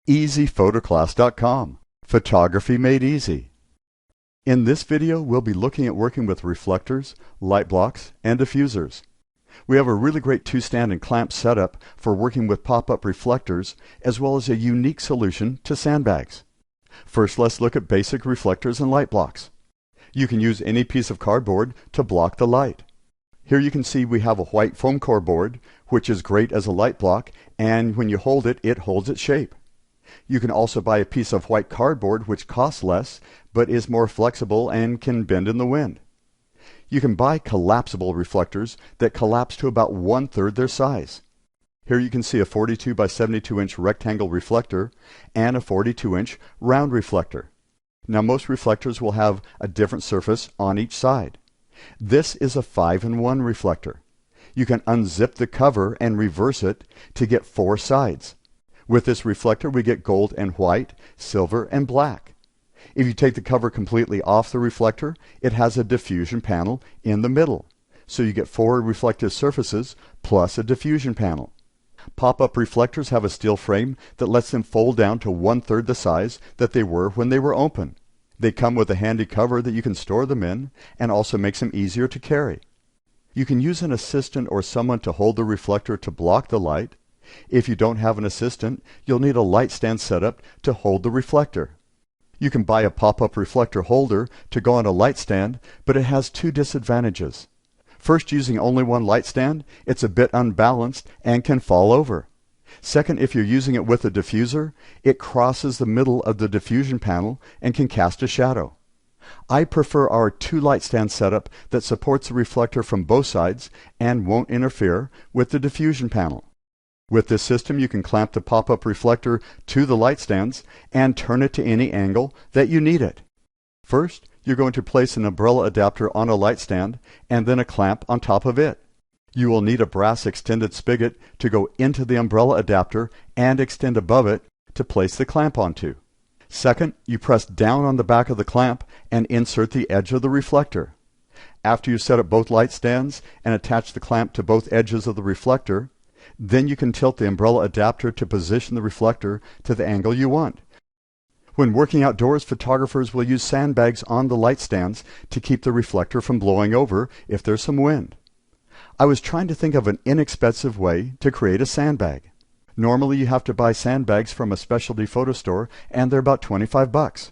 EasyPhotoclass.com. Photography made easy. In this video, we'll be looking at working with reflectors, light blocks, and diffusers. We have a really great two-stand and clamp setup for working with pop-up reflectors, as well as a unique solution to sandbags. First, let's look at basic reflectors and light blocks. You can use any piece of cardboard to block the light. Here you can see we have a white foam core board, which is great as a light block, and when you hold it, it holds its shape. You can also buy a piece of white cardboard which costs less, but is more flexible and can bend in the wind. You can buy collapsible reflectors that collapse to about 1/3 their size. Here you can see a 42 by 72 inch rectangle reflector and a 42-inch round reflector. Now most reflectors will have a different surface on each side. This is a 5-in-1 reflector. You can unzip the cover and reverse it to get 4 sides. With this reflector we get gold and white, silver and black. If you take the cover completely off the reflector, it has a diffusion panel in the middle. So you get 4 reflective surfaces plus a diffusion panel. Pop-up reflectors have a steel frame that lets them fold down to 1/3 the size that they were when they were open. They come with a handy cover that you can store them in and also makes them easier to carry. You can use an assistant or someone to hold the reflector to block the light. If you don't have an assistant, you'll need a light stand setup to hold the reflector. You can buy a pop-up reflector holder to go on a light stand, but it has 2 disadvantages. First, using only one light stand, it's a bit unbalanced and can fall over. Second, if you're using it with a diffuser, it crosses the middle of the diffusion panel and can cast a shadow. I prefer our 2 light stand setup that supports the reflector from both sides and won't interfere with the diffusion panel. With this system, you can clamp the pop-up reflector to the light stands and turn it to any angle that you need it. First, you're going to place an umbrella adapter on a light stand and then a clamp on top of it. You will need a brass extended spigot to go into the umbrella adapter and extend above it to place the clamp onto. Second, you press down on the back of the clamp and insert the edge of the reflector. After you set up both light stands and attach the clamp to both edges of the reflector, then you can tilt the umbrella adapter to position the reflector to the angle you want. When working outdoors, photographers will use sandbags on the light stands to keep the reflector from blowing over if there's some wind. I was trying to think of an inexpensive way to create a sandbag. Normally you have to buy sandbags from a specialty photo store and they're about $25.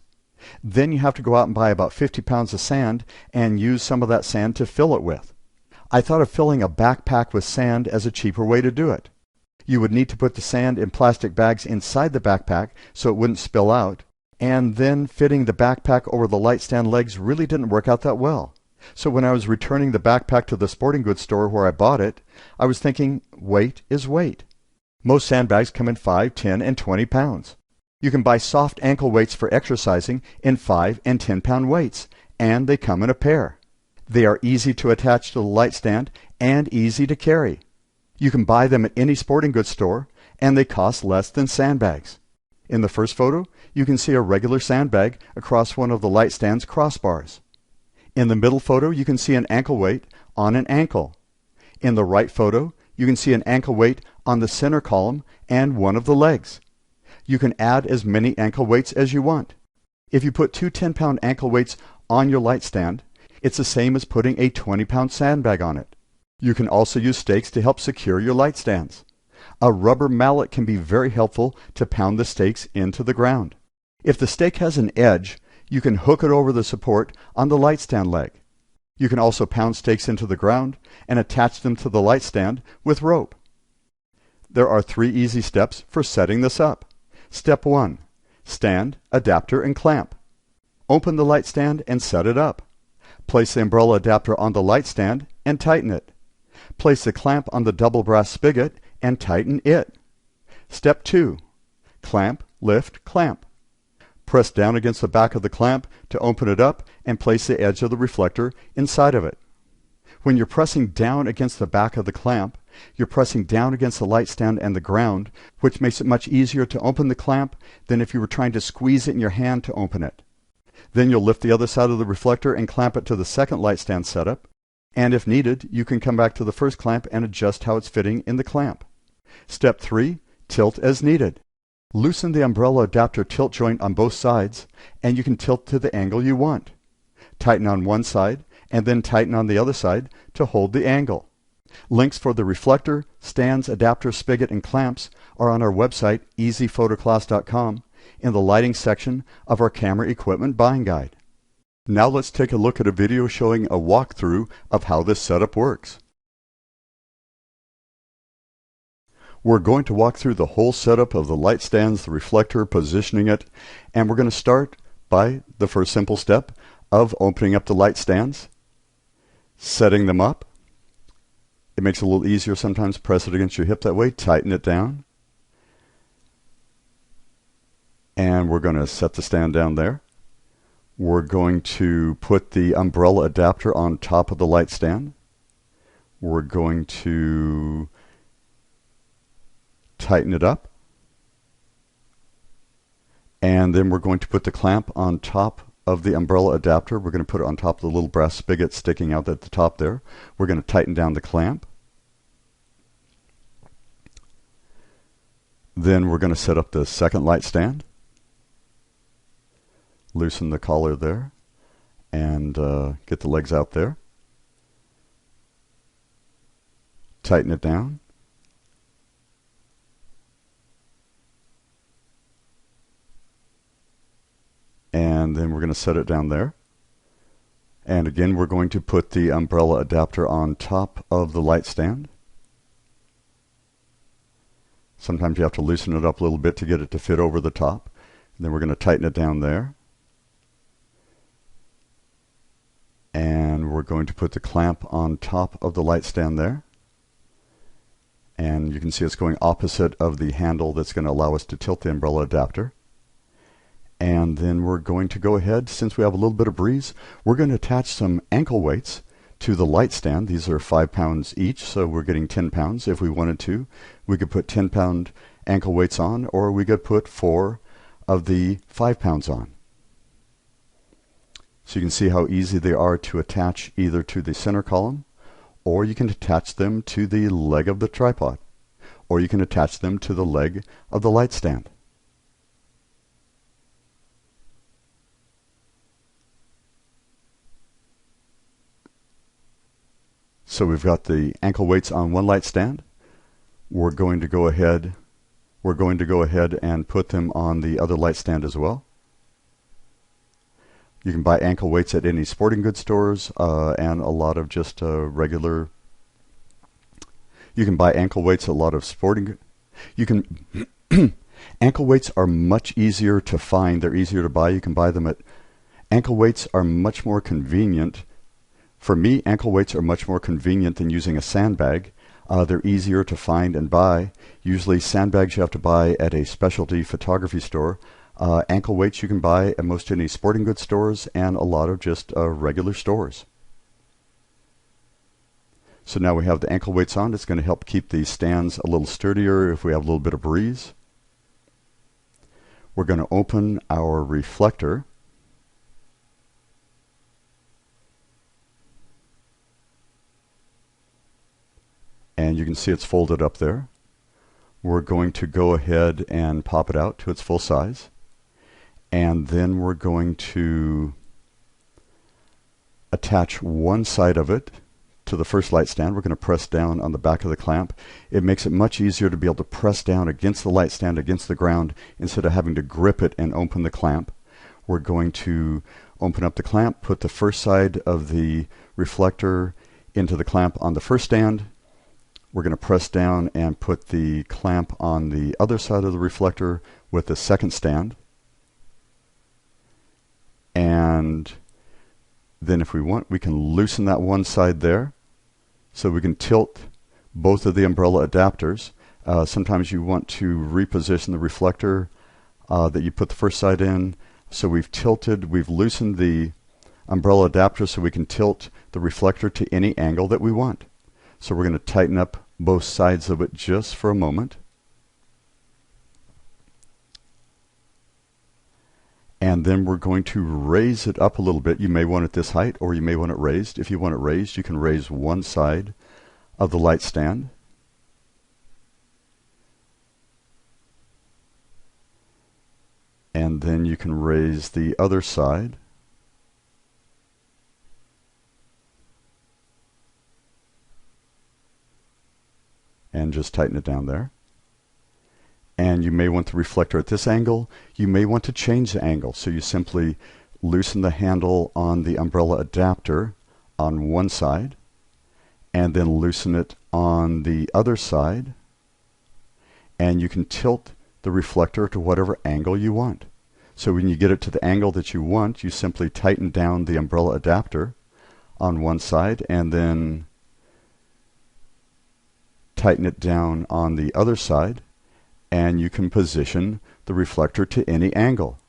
Then you have to go out and buy about 50 pounds of sand and use some of that sand to fill it with. I thought of filling a backpack with sand as a cheaper way to do it. You would need to put the sand in plastic bags inside the backpack so it wouldn't spill out, and then fitting the backpack over the light stand legs really didn't work out that well. So when I was returning the backpack to the sporting goods store where I bought it, I was thinking weight is weight. Most sandbags come in 5, 10, and 20 pounds. You can buy soft ankle weights for exercising in 5 and 10 pound weights, and they come in a pair. They are easy to attach to the light stand and easy to carry. You can buy them at any sporting goods store, and they cost less than sandbags. In the first photo, you can see a regular sandbag across one of the light stand's crossbars. In the middle photo, you can see an ankle weight on an ankle. In the right photo, you can see an ankle weight on the center column and one of the legs. You can add as many ankle weights as you want. If you put 2 10-pound ankle weights on your light stand, it's the same as putting a 20-pound sandbag on it. You can also use stakes to help secure your light stands. A rubber mallet can be very helpful to pound the stakes into the ground. If the stake has an edge, you can hook it over the support on the light stand leg. You can also pound stakes into the ground and attach them to the light stand with rope. There are 3 easy steps for setting this up. Step 1. Stand, adapter, and clamp. Open the light stand and set it up. Place the umbrella adapter on the light stand and tighten it. Place the clamp on the double brass spigot and tighten it. Step 2. Clamp, lift, clamp. Press down against the back of the clamp to open it up and place the edge of the reflector inside of it. When you're pressing down against the back of the clamp, you're pressing down against the light stand and the ground, which makes it much easier to open the clamp than if you were trying to squeeze it in your hand to open it. Then you'll lift the other side of the reflector and clamp it to the second light stand setup, and if needed, you can come back to the first clamp and adjust how it's fitting in the clamp. Step 3. Tilt as needed. Loosen the umbrella adapter tilt joint on both sides, and you can tilt to the angle you want. Tighten on one side, and then tighten on the other side to hold the angle. Links for the reflector, stands, adapter, spigot, and clamps are on our website, easyphotoclass.com, in the lighting section of our camera equipment buying guide. Now let's take a look at a video showing a walkthrough of how this setup works. We're going to walk through the whole setup of the light stands, the reflector, positioning it, and we're going to start by the first simple step of opening up the light stands, setting them up. It makes it a little easier sometimes. Press it against your hip that way, tighten it down, and we're going to set the stand down there. We're going to put the umbrella adapter on top of the light stand. We're going to tighten it up, and then we're going to put the clamp on top of the umbrella adapter. We're going to put it on top of the little brass spigot sticking out at the top there. We're going to tighten down the clamp. Then we're going to set up the second light stand. Loosen the collar there and get the legs out there. Tighten it down. And then we're going to set it down there. And again, we're going to put the umbrella adapter on top of the light stand. Sometimes you have to loosen it up a little bit to get it to fit over the top. And then we're going to tighten it down there. And we're going to put the clamp on top of the light stand there. And you can see it's going opposite of the handle that's going to allow us to tilt the umbrella adapter. And then we're going to go ahead, since we have a little bit of breeze, we're going to attach some ankle weights to the light stand. These are 5 pounds each, so we're getting 10 pounds. If we wanted to, we could put 10-pound ankle weights on, or we could put 4 of the 5 pounds on. So you can see how easy they are to attach either to the center column, or you can attach them to the leg of the tripod, or you can attach them to the leg of the light stand. So we've got the ankle weights on one light stand. We're going to go ahead and put them on the other light stand as well. You can buy ankle weights at any sporting goods stores and a lot of just regular. You can buy ankle weights at a lot of sporting. You can ankle weights are much easier to find. They're easier to buy. You can buy them at. Ankle weights are much more convenient. For me, ankle weights are much more convenient than using a sandbag. They're easier to find and buy. Usually sandbags you have to buy at a specialty photography store. Ankle weights you can buy at most any sporting goods stores and a lot of just regular stores. So now we have the ankle weights on. It's going to help keep the stands a little sturdier if we have a little bit of breeze. We're going to open our reflector. And you can see it's folded up there. We're going to go ahead and pop it out to its full size. And then we're going to attach one side of it to the first light stand. We're going to press down on the back of the clamp. It makes it much easier to be able to press down against the light stand, against the ground, instead of having to grip it and open the clamp. We're going to open up the clamp, put the first side of the reflector into the clamp on the first stand. We're going to press down and put the clamp on the other side of the reflector with the second stand. And then if we want, we can loosen that one side there so we can tilt both of the umbrella adapters. Sometimes you want to reposition the reflector that you put the first side in. So we've loosened the umbrella adapter so we can tilt the reflector to any angle that we want. So we're going to tighten up both sides of it just for a moment. And then we're going to raise it up a little bit. You may want it this height, or you may want it raised. If you want it raised, you can raise one side of the light stand. And then you can raise the other side. And just tighten it down there. And you may want the reflector at this angle. You may want to change the angle. So you simply loosen the handle on the umbrella adapter on one side, and then loosen it on the other side. And you can tilt the reflector to whatever angle you want. So when you get it to the angle that you want, you simply tighten down the umbrella adapter on one side and then tighten it down on the other side, and you can position the reflector to any angle.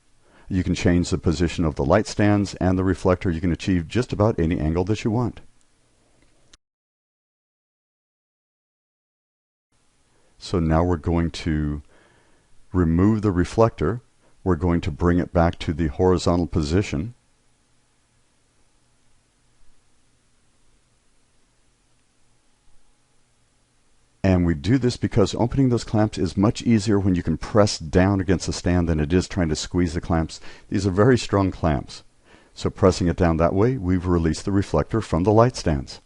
You can change the position of the light stands and the reflector. You can achieve just about any angle that you want. So now we're going to remove the reflector. We're going to bring it back to the horizontal position. And we do this because opening those clamps is much easier when you can press down against the stand than it is trying to squeeze the clamps. These are very strong clamps. So pressing it down that way, we've released the reflector from the light stands.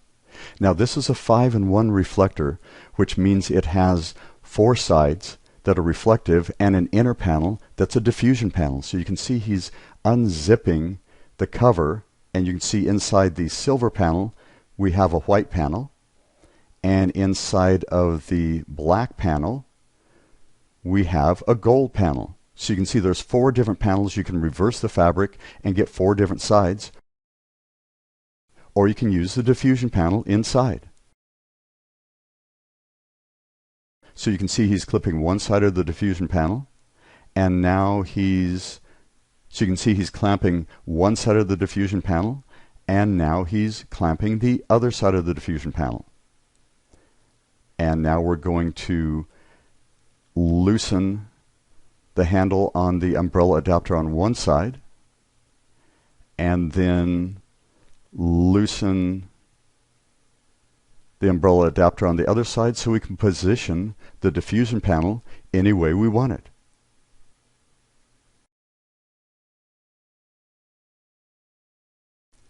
Now this is a 5-in-1 reflector, which means it has 4 sides that are reflective and an inner panel that's a diffusion panel. So you can see he's unzipping the cover, and you can see inside the silver panel we have a white panel, and inside of the black panel we have a gold panel. So you can see there's 4 different panels. You can reverse the fabric and get 4 different sides, or you can use the diffusion panel inside. So you can see he's clipping one side of the diffusion panel, and now so you can see he's clamping one side of the diffusion panel, and now he's clamping the other side of the diffusion panel. And now we're going to loosen the handle on the umbrella adapter on one side, and then loosen the umbrella adapter on the other side so we can position the diffusion panel any way we want it.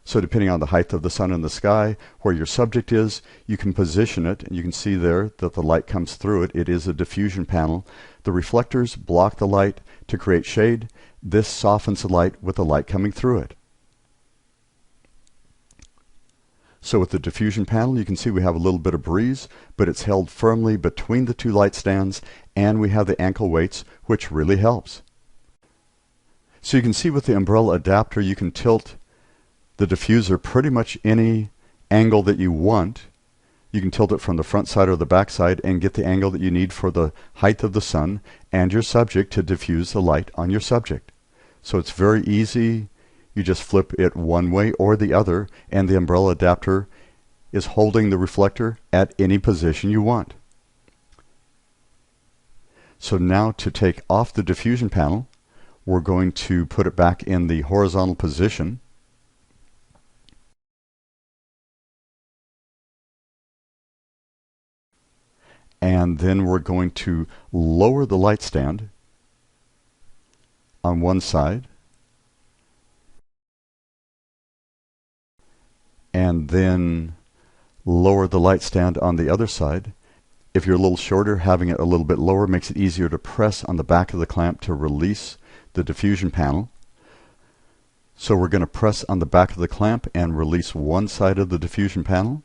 So depending on the height of the sun in the sky, where your subject is, you can position it, and you can see there that the light comes through it. It is a diffusion panel. The reflectors block the light to create shade. This softens the light with the light coming through it. So with the diffusion panel, you can see we have a little bit of breeze, but it's held firmly between the 2 light stands, and we have the ankle weights, which really helps. So you can see with the umbrella adapter, you can tilt the diffuser pretty much any angle that you want. You can tilt it from the front side or the back side and get the angle that you need for the height of the sun and your subject to diffuse the light on your subject. So it's very easy. You just flip it one way or the other, and the umbrella adapter is holding the reflector at any position you want. So now to take off the diffusion panel, we're going to put it back in the horizontal position. And then we're going to lower the light stand on one side, and then lower the light stand on the other side. If you're a little shorter, having it a little bit lower makes it easier to press on the back of the clamp to release the diffusion panel. So we're going to press on the back of the clamp and release one side of the diffusion panel,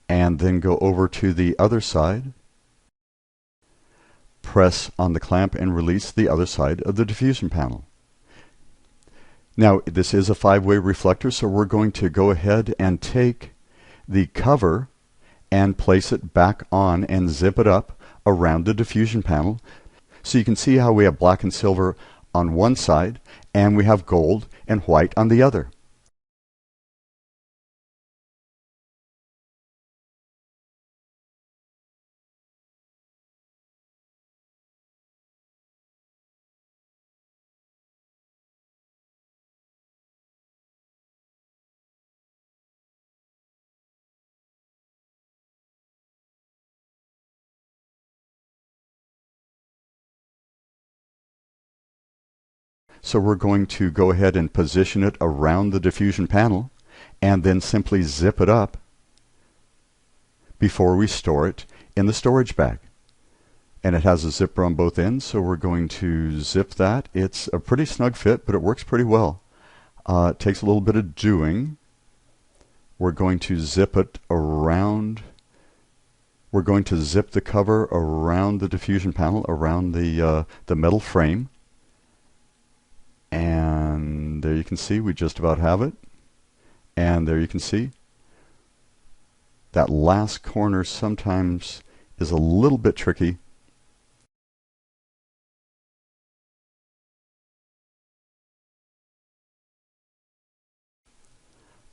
and then go over to the other side, press on the clamp and release the other side of the diffusion panel. Now this is a 5-way reflector, so we're going to go ahead and take the cover and place it back on and zip it up around the diffusion panel. So you can see how we have black and silver on one side, and we have gold and white on the other. So we're going to go ahead and position it around the diffusion panel and then simply zip it up before we store it in the storage bag. And it has a zipper on both ends, so we're going to zip that. It's a pretty snug fit, but it works pretty well. It takes a little bit of doing. We're going to zip it around. We're going to zip the cover around the diffusion panel, around the metal frame. And there you can see we just about have it. And there you can see that last corner sometimes is a little bit tricky.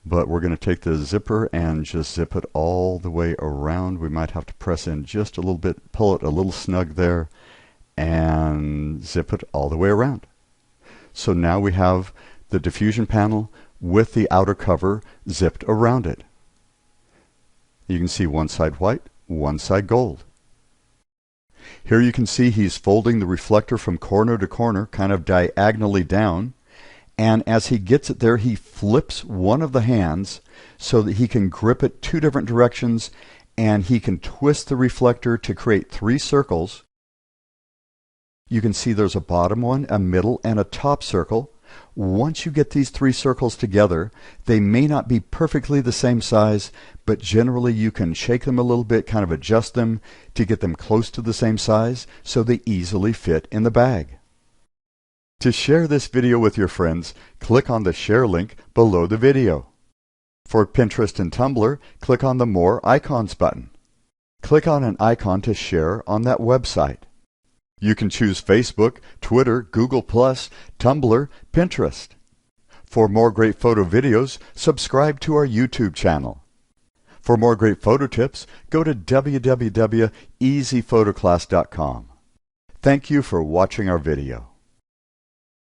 But we're going to take the zipper and just zip it all the way around. We might have to press in just a little bit, pull it a little snug there, and zip it all the way around. So now we have the diffusion panel with the outer cover zipped around it. You can see one side white, one side gold. Here you can see he's folding the reflector from corner to corner, kind of diagonally down. And as he gets it there, he flips one of the hands so that he can grip it two different directions, and he can twist the reflector to create 3 circles. You can see there's a bottom one, a middle, and a top circle. Once you get these 3 circles together, they may not be perfectly the same size, but generally you can shake them a little bit, kind of adjust them to get them close to the same size so they easily fit in the bag. To share this video with your friends, click on the share link below the video. For Pinterest and Tumblr, click on the More Icons button. Click on an icon to share on that website. You can choose Facebook, Twitter, Google+, Tumblr, Pinterest. For more great photo videos, subscribe to our YouTube channel. For more great photo tips, go to www.easyphotoclass.com. Thank you for watching our video.